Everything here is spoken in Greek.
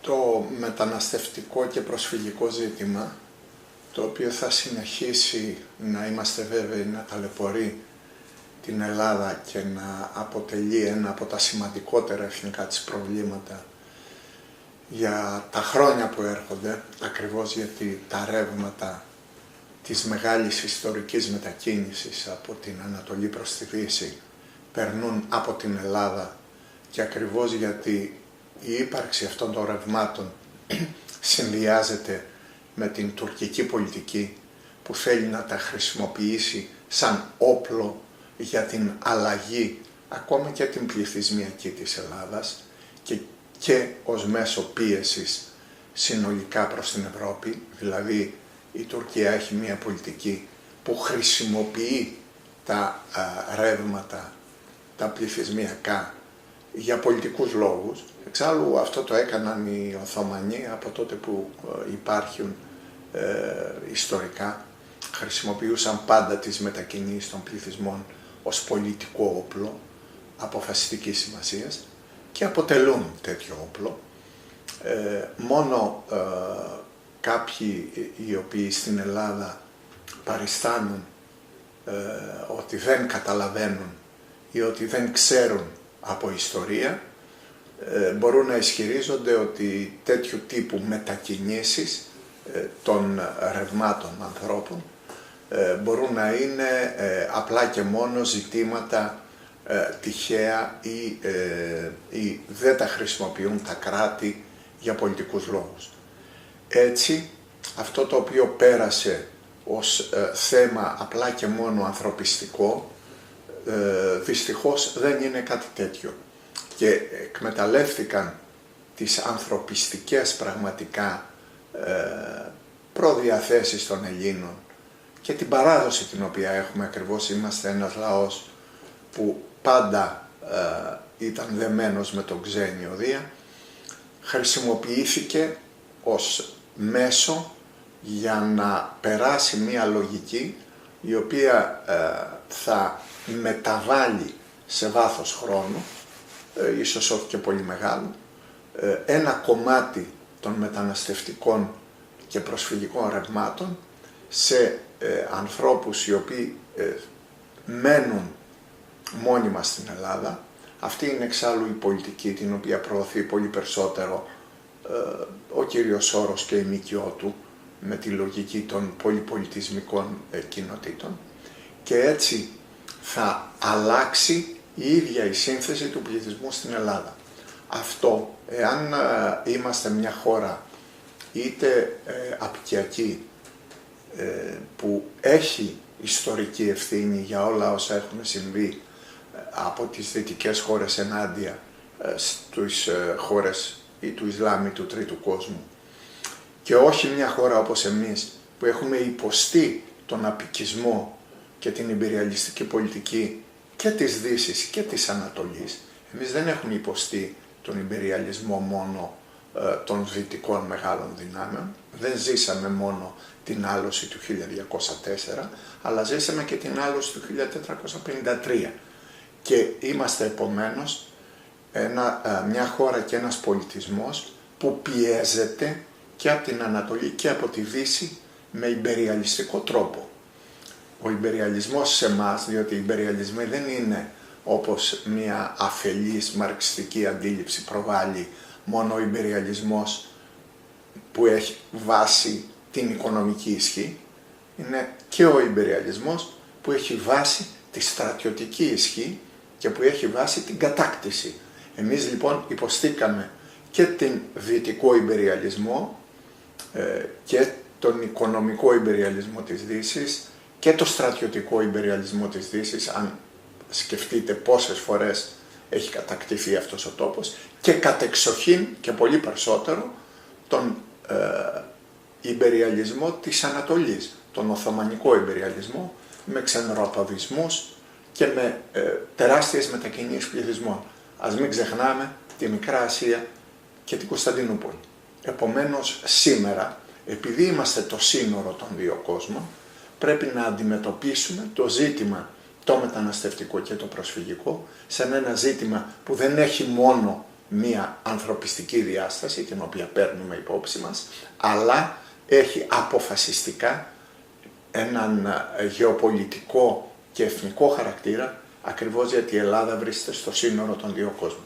το μεταναστευτικό και προσφυγικό ζήτημα, το οποίο θα συνεχίσει να είμαστε βέβαιοι να ταλαιπωρεί την Ελλάδα και να αποτελεί ένα από τα σημαντικότερα εθνικά της προβλήματα για τα χρόνια που έρχονται, ακριβώς γιατί τα ρεύματα της μεγάλης ιστορικής μετακίνησης από την Ανατολή προς τη Δύση περνούν από την Ελλάδα και ακριβώς γιατί η ύπαρξη αυτών των ρευμάτων συνδυάζεται με την τουρκική πολιτική που θέλει να τα χρησιμοποιήσει σαν όπλο για την αλλαγή ακόμα και την πληθυσμιακή της Ελλάδας και ως μέσο πίεσης συνολικά προς την Ευρώπη. Δηλαδή η Τουρκία έχει μια πολιτική που χρησιμοποιεί τα ρεύματα, τα πληθυσμιακά για πολιτικούς λόγους. Εξάλλου αυτό το έκαναν οι Οθωμανοί από τότε που υπάρχουν ιστορικά. Χρησιμοποιούσαν πάντα τις μετακινήσεις των πληθυσμών ως πολιτικό όπλο αποφασιστικής σημασίας και αποτελούν τέτοιο όπλο. Μόνο κάποιοι οι οποίοι στην Ελλάδα παριστάνουν ότι δεν καταλαβαίνουν ή ότι δεν ξέρουν από ιστορία μπορούν να ισχυρίζονται ότι τέτοιου τύπου μετακινήσεις των ρευμάτων ανθρώπων μπορούν να είναι απλά και μόνο ζητήματα τυχαία ή δεν τα χρησιμοποιούν τα κράτη για πολιτικούς λόγους. Έτσι, αυτό το οποίο πέρασε ως θέμα απλά και μόνο ανθρωπιστικό, δυστυχώς δεν είναι κάτι τέτοιο. Και εκμεταλλεύτηκαν τις ανθρωπιστικές πραγματικά προδιαθέσεις των Ελλήνων και την παράδοση την οποία έχουμε. Ακριβώς είμαστε ένας λαός που πάντα ήταν δεμένος με τον ξένη οδεία, χρησιμοποιήθηκε ως μέσο για να περάσει μια λογική η οποία θα μεταβάλει σε βάθος χρόνου, ίσως όχι και πολύ μεγάλο, ένα κομμάτι των μεταναστευτικών και προσφυγικών ρευμάτων σε ανθρώπους οι οποίοι μένουν μόνιμα στην Ελλάδα. Αυτή είναι εξάλλου η πολιτική την οποία προωθεί πολύ περισσότερο ο κύριος Σόρος και η ΜΚΟ του με τη λογική των πολυπολιτισμικών κοινοτήτων, και έτσι θα αλλάξει η ίδια η σύνθεση του πληθυσμού στην Ελλάδα. Αυτό, εάν είμαστε μια χώρα είτε απικιακή που έχει ιστορική ευθύνη για όλα όσα έχουν συμβεί από τις δυτικές χώρες ενάντια στις χώρες του Ισλάμ ή του τρίτου κόσμου, και όχι μια χώρα όπως εμείς που έχουμε υποστεί τον απικισμό και την ιμπεριαλιστική πολιτική και της Δύσης και της Ανατολής. Εμείς δεν έχουμε υποστεί τον ιμπεριαλισμό μόνο των δυτικών μεγάλων δυνάμεων, δεν ζήσαμε μόνο την άλωση του 1204, αλλά ζήσαμε και την άλωση του 1453 και είμαστε επομένως μια χώρα και ένας πολιτισμός που πιέζεται και από την Ανατολή και από τη Δύση με ιμπεριαλιστικό τρόπο. Ο ιμπεριαλισμός σε εμάς, διότι οι ιμπεριαλισμοί δεν είναι όπως μια αφελής μαρξιστική αντίληψη προβάλλει, μόνο ο ιμπεριαλισμός που έχει βάση την οικονομική ισχύ, είναι και ο ιμπεριαλισμός που έχει βάση τη στρατιωτική ισχύ και που έχει βάση την κατάκτηση. Εμείς λοιπόν υποστήκαμε και την δυτικό ιμπεριαλισμό και τον οικονομικό ιμπεριαλισμό της Δύσης και το στρατιωτικό ιμπεριαλισμό της Δύσης, αν σκεφτείτε πόσες φορές έχει κατακτηθεί αυτός ο τόπος, και κατεξοχήν και πολύ περισσότερο τον ιμπεριαλισμό της Ανατολής, τον Οθωμανικό ιμπεριαλισμό με ξενροπαδισμούς και με τεράστιες μετακινήσεις πληθυσμών. Ας μην ξεχνάμε τη Μικρά Ασία και την Κωνσταντινούπολη. Επομένως σήμερα, επειδή είμαστε το σύνορο των δύο κόσμων, πρέπει να αντιμετωπίσουμε το ζήτημα το μεταναστευτικό και το προσφυγικό σαν ένα ζήτημα που δεν έχει μόνο μία ανθρωπιστική διάσταση, την οποία παίρνουμε υπόψη μας, αλλά έχει αποφασιστικά έναν γεωπολιτικό και εθνικό χαρακτήρα, ακριβώς γιατί η Ελλάδα βρίσκεται στο σύνορο των δύο κόσμων.